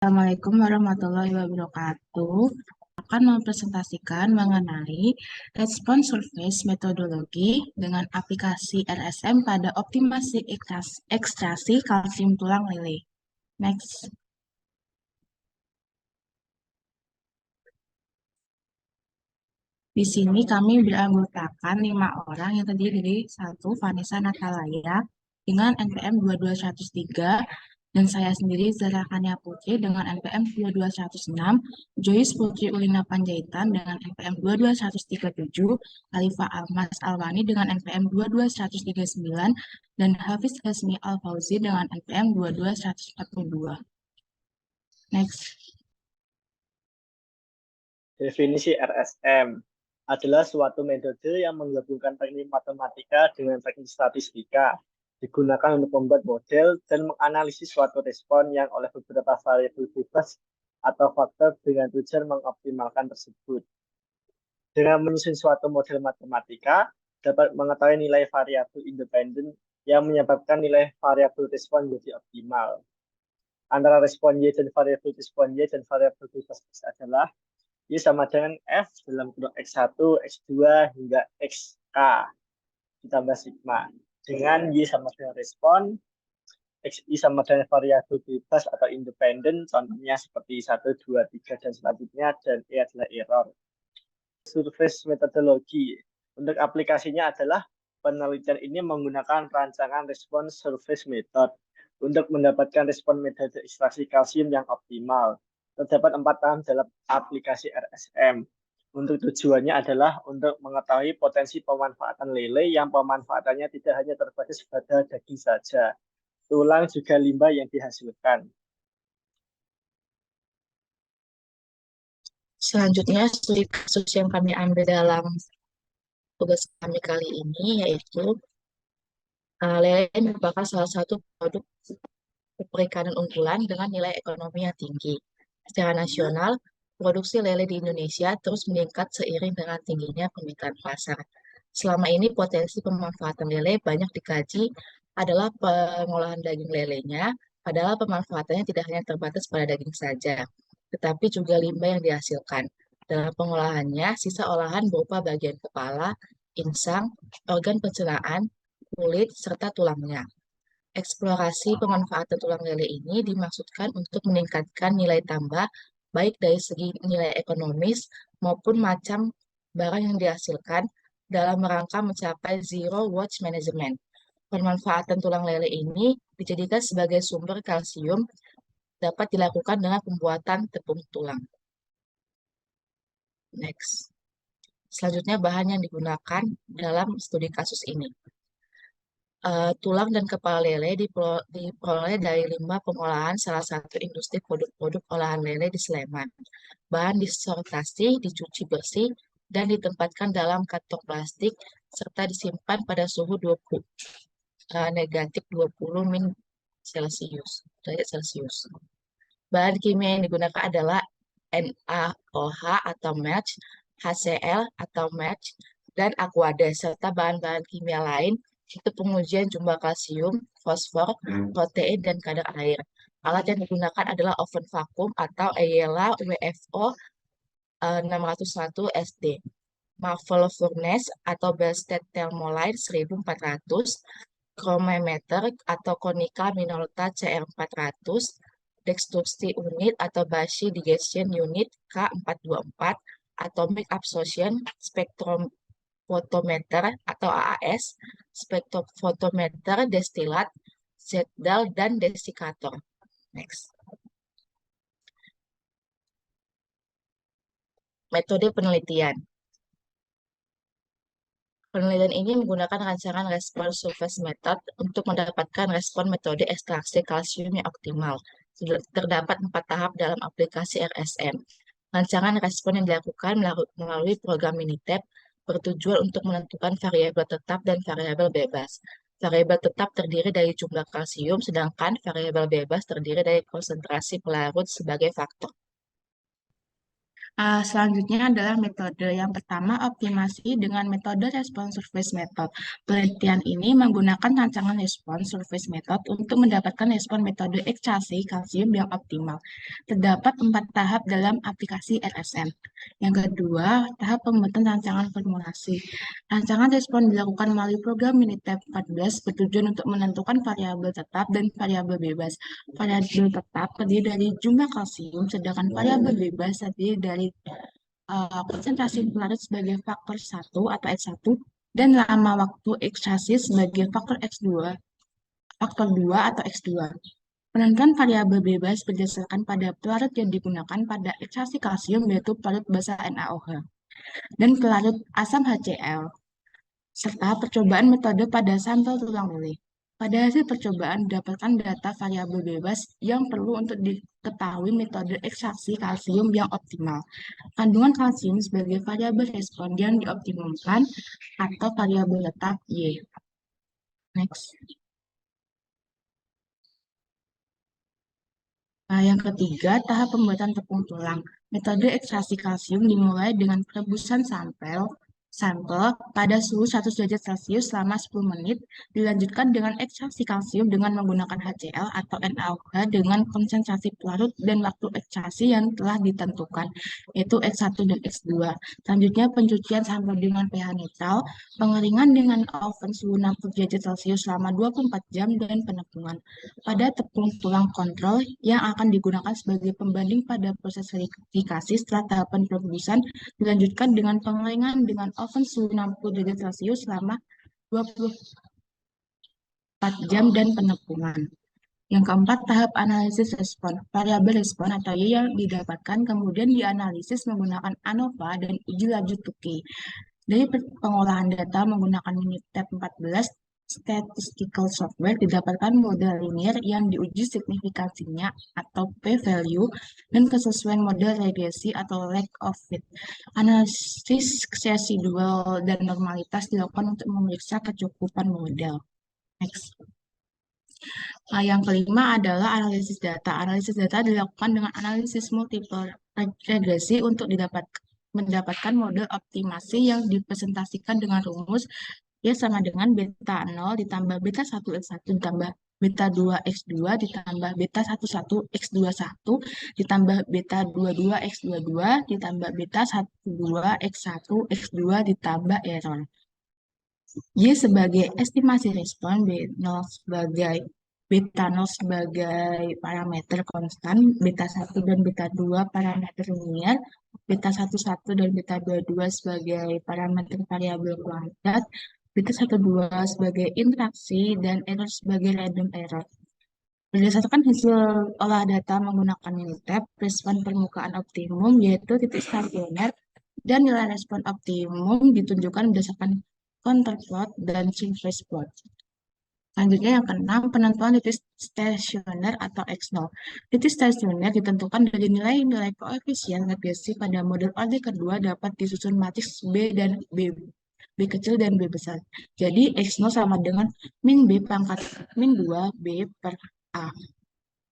Assalamualaikum warahmatullahi wabarakatuh. Akan mempresentasikan mengenai respon surface metodologi dengan aplikasi RSM pada optimasi ekstraksi kalsium tulang lele. Next. Di sini kami beranggotakan 5 orang yang terdiri dari satu Vanessa Natalaya dengan NPM 22103 dan saya sendiri Zara Kania Putri dengan NPM 22106, Joyce Putri Ulina Panjaitan dengan NPM 22137, Alifa Almas Alwani dengan NPM 22139 dan Hafiz Hasmi Al-Fauzi dengan NPM 22142. Next. Definisi RSM adalah suatu metode yang menggabungkan teknik matematika dengan teknik statistika, digunakan untuk membuat model dan menganalisis suatu respon yang oleh beberapa variabel bebas atau faktor dengan tujuan mengoptimalkan tersebut. Dengan menyusun suatu model matematika, dapat mengetahui nilai variabel independen yang menyebabkan nilai variabel respon menjadi optimal. Antara respon Y dan variabel respon Y dan variabel bebas X adalah Y sama dengan F dalam kurung X1, X2 hingga XK ditambah sigma. Dengan Y sama dengan respon, XI sama dengan variabel bebas atau independen, contohnya seperti 1, 2, 3, dan selanjutnya, dan E adalah error. Surface metodologi. Untuk aplikasinya adalah penelitian ini menggunakan rancangan respon surface method untuk mendapatkan respon metode ekstraksi kalsium yang optimal. Terdapat 4 tahap dalam aplikasi RSM. Untuk tujuannya adalah untuk mengetahui potensi pemanfaatan lele yang pemanfaatannya tidak hanya terbatas pada daging saja, tulang juga limbah yang dihasilkan. Selanjutnya, studi kasus yang kami ambil dalam tugas kami kali ini yaitu lele merupakan salah satu produk perikanan unggulan dengan nilai ekonomi yang tinggi. Secara nasional, produksi lele di Indonesia terus meningkat seiring dengan tingginya permintaan pasar. Selama ini potensi pemanfaatan lele banyak dikaji adalah pengolahan daging lelenya, padahal pemanfaatannya tidak hanya terbatas pada daging saja, tetapi juga limbah yang dihasilkan. Dalam pengolahannya, sisa olahan berupa bagian kepala, insang, organ pencernaan, kulit, serta tulangnya. Eksplorasi pemanfaatan tulang lele ini dimaksudkan untuk meningkatkan nilai tambah baik dari segi nilai ekonomis maupun macam barang yang dihasilkan dalam rangka mencapai zero waste management. Pemanfaatan tulang lele ini dijadikan sebagai sumber kalsium dapat dilakukan dengan pembuatan tepung tulang. Next. Selanjutnya bahan yang digunakan dalam studi kasus ini. Tulang dan kepala lele diperoleh dari limbah pengolahan salah satu industri produk-produk olahan lele di Sleman. Bahan disortasi, dicuci bersih, dan ditempatkan dalam kantong plastik serta disimpan pada suhu negatif 20 min Celcius, derajat Celcius. Bahan kimia yang digunakan adalah NaOH atau match, HCl atau match, dan Aquades, serta bahan-bahan kimia lain untuk pengujian jumlah kalsium, fosfor, protein, dan kadar air. Alat yang digunakan adalah oven vakum atau Eyela WFO 601 SD, Marvel Furnace atau Belsted Thermoline 1400, chromometer atau Konica Minolta CR400, Dextrosity Unit atau Bashi Digestion Unit K424, Atomic Absorption Spectrophotometer atau AAS, Spectrophotometer destilat, ZDAL, dan desikator. Next. Metode penelitian. Penelitian ini menggunakan rancangan respon surface method untuk mendapatkan respon metode ekstraksi kalsium yang optimal. Terdapat 4 tahap dalam aplikasi RSM. Rancangan respon yang dilakukan melalui program Minitab bertujuan untuk menentukan variabel tetap dan variabel bebas. Variabel tetap terdiri dari jumlah kalsium, sedangkan variabel bebas terdiri dari konsentrasi pelarut sebagai faktor. Selanjutnya adalah metode. Yang pertama, optimasi dengan metode respons surface method. Penelitian ini menggunakan rancangan respons surface method untuk mendapatkan respon metode ekstraksi kalsium yang optimal. Terdapat 4 tahap dalam aplikasi RSM. Yang kedua, tahap pembuatan rancangan formulasi. Rancangan respon dilakukan melalui program Minitab 14 bertujuan untuk menentukan variabel tetap dan variabel bebas. Variabel tetap terdiri dari jumlah kalsium, sedangkan variabel bebas terdiri dari konsentrasi pelarut sebagai faktor 1 atau X1 dan lama waktu ekstraksi sebagai faktor 2 atau X2. Penentuan variabel bebas berdasarkan pada pelarut yang digunakan pada ekstraksi kalsium yaitu pelarut basa NaOH dan pelarut asam HCl serta percobaan metode pada sampel tulang lele. Pada hasil percobaan didapatkan data variabel bebas yang perlu untuk diketahui metode ekstraksi kalsium yang optimal. Kandungan kalsium sebagai variabel respon yang dioptimalkan atau variabel tetap Y. Next. Nah, yang ketiga, tahap pembuatan tepung tulang. Metode ekstraksi kalsium dimulai dengan perebusan sampel pada suhu 100 derajat Celcius selama 10 menit, dilanjutkan dengan ekstraksi kalsium dengan menggunakan HCl atau NaOH dengan konsentrasi pelarut dan waktu ekstraksi yang telah ditentukan, yaitu X1 dan X2. Selanjutnya, pencucian sampel dengan pH netral, pengeringan dengan oven suhu 60 derajat Celcius selama 24 jam, dan penepungan pada tepung tulang kontrol yang akan digunakan sebagai pembanding pada proses verifikasi setelah tahapan perebusan dilanjutkan dengan pengeringan dengan oven suhu 60 derajat Celcius selama 24 jam dan penepungan. Yang keempat, tahap analisis respon. Variabel respon atau Y yang didapatkan kemudian dianalisis menggunakan ANOVA dan uji lanjut Tukey. Dari pengolahan data menggunakan Minitab 14, statistical software didapatkan model linear yang diuji signifikansinya atau p-value dan kesesuaian model regresi atau lack of fit. Analisis residual dan normalitas dilakukan untuk memeriksa kecukupan model. Next. Yang kelima adalah analisis data. Analisis data dilakukan dengan analisis multiple regresi untuk mendapatkan model optimasi yang dipresentasikan dengan rumus ya sama dengan beta 0 ditambah beta 1 X1 ditambah beta 2 X2 ditambah beta 11 X21 ditambah beta 22 X22 ditambah beta 12 X1 X2 ditambah error. Y sebagai estimasi respon, beta 0 sebagai parameter konstan, beta 1 dan beta 2 parameter linear, beta 11 dan beta 22 sebagai parameter variabel kuadrat, beta 12 sebagai interaksi, dan error sebagai random error. Berdasarkan hasil olah data menggunakan Minitab, respon permukaan optimum yaitu titik stasioner dan nilai respon optimum ditunjukkan berdasarkan contour plot dan surface plot. Selanjutnya yang keenam, penentuan titik stasioner atau X0. Titik stasioner ditentukan dari nilai-nilai koefisien regresi pada model orde kedua dapat disusun matriks B dan B kecil dan B besar. Jadi X0 sama dengan min B pangkat min 2 B per A.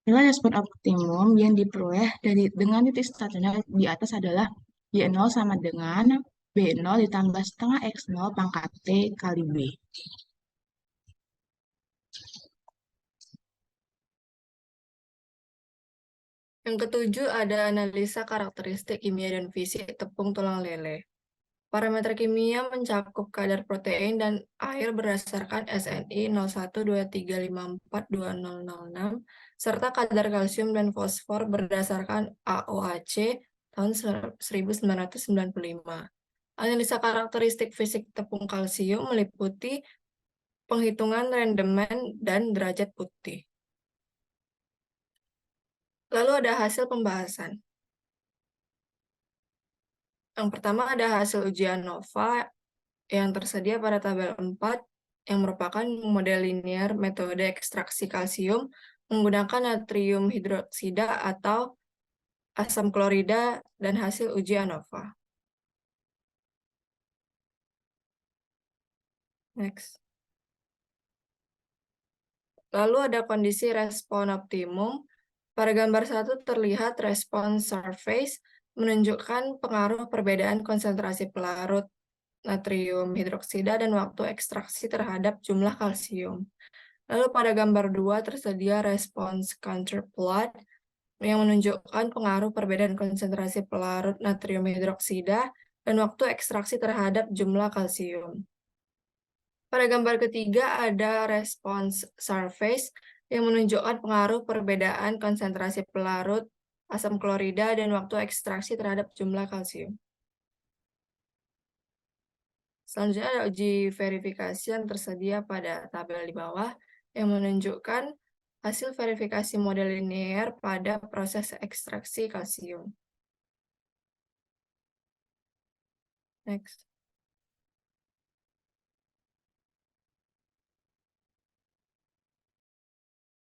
Nilai respon optimum yang diperoleh dengan titik stasioner di atas adalah Y0 sama dengan B0 ditambah setengah X0 pangkat T kali B. Yang ketujuh ada analisa karakteristik kimia dan fisik tepung tulang lele. Parameter kimia mencakup kadar protein dan air berdasarkan SNI 0123542006 serta kadar kalsium dan fosfor berdasarkan AOAC tahun 1995. Analisa karakteristik fisik tepung kalsium meliputi penghitungan rendemen dan derajat putih. Lalu ada hasil pembahasan. Yang pertama ada hasil uji ANOVA yang tersedia pada tabel 4 yang merupakan model linear metode ekstraksi kalsium menggunakan natrium hidroksida atau asam klorida dan hasil uji ANOVA. Next. Lalu ada kondisi respon optimum. Pada gambar 1 terlihat respon surface menunjukkan pengaruh perbedaan konsentrasi pelarut natrium hidroksida dan waktu ekstraksi terhadap jumlah kalsium. Lalu pada gambar 2 tersedia response counter plot yang menunjukkan pengaruh perbedaan konsentrasi pelarut natrium hidroksida dan waktu ekstraksi terhadap jumlah kalsium. Pada gambar ketiga ada response surface yang menunjukkan pengaruh perbedaan konsentrasi pelarut asam klorida dan waktu ekstraksi terhadap jumlah kalsium. Selanjutnya ada uji verifikasi yang tersedia pada tabel di bawah yang menunjukkan hasil verifikasi model linear pada proses ekstraksi kalsium. Next.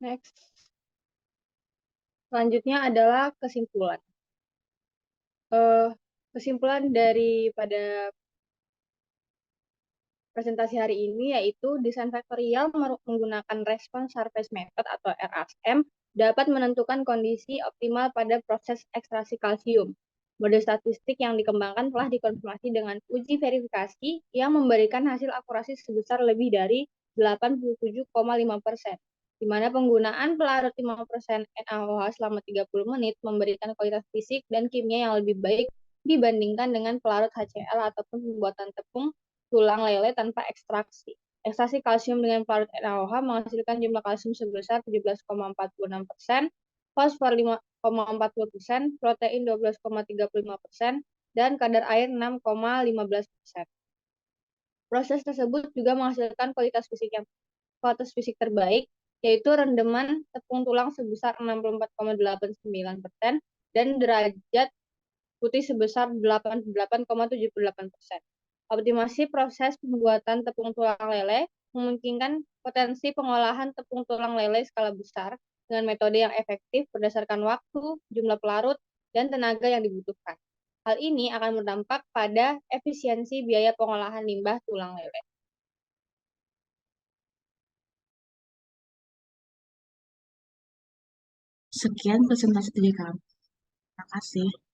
Next. Selanjutnya adalah kesimpulan. Kesimpulan daripada presentasi hari ini yaitu desain faktorial menggunakan response surface method atau RSM dapat menentukan kondisi optimal pada proses ekstraksi kalsium. Model statistik yang dikembangkan telah dikonfirmasi dengan uji verifikasi yang memberikan hasil akurasi sebesar lebih dari 87,5%, di mana penggunaan pelarut 5% NaOH selama 30 menit memberikan kualitas fisik dan kimia yang lebih baik dibandingkan dengan pelarut HCl ataupun pembuatan tepung tulang lele tanpa ekstraksi. Ekstraksi kalsium dengan pelarut NaOH menghasilkan jumlah kalsium sebesar 17,46%, fosfor 5,40%, protein 12,35%, dan kadar air 6,15%. Proses tersebut juga menghasilkan kualitas fisik terbaik, yaitu rendeman tepung tulang sebesar 64,89% dan derajat putih sebesar 88,78%. Optimasi proses pembuatan tepung tulang lele memungkinkan potensi pengolahan tepung tulang lele skala besar dengan metode yang efektif berdasarkan waktu, jumlah pelarut, dan tenaga yang dibutuhkan. Hal ini akan berdampak pada efisiensi biaya pengolahan limbah tulang lele. Sekian presentasi dari kami. Terima kasih.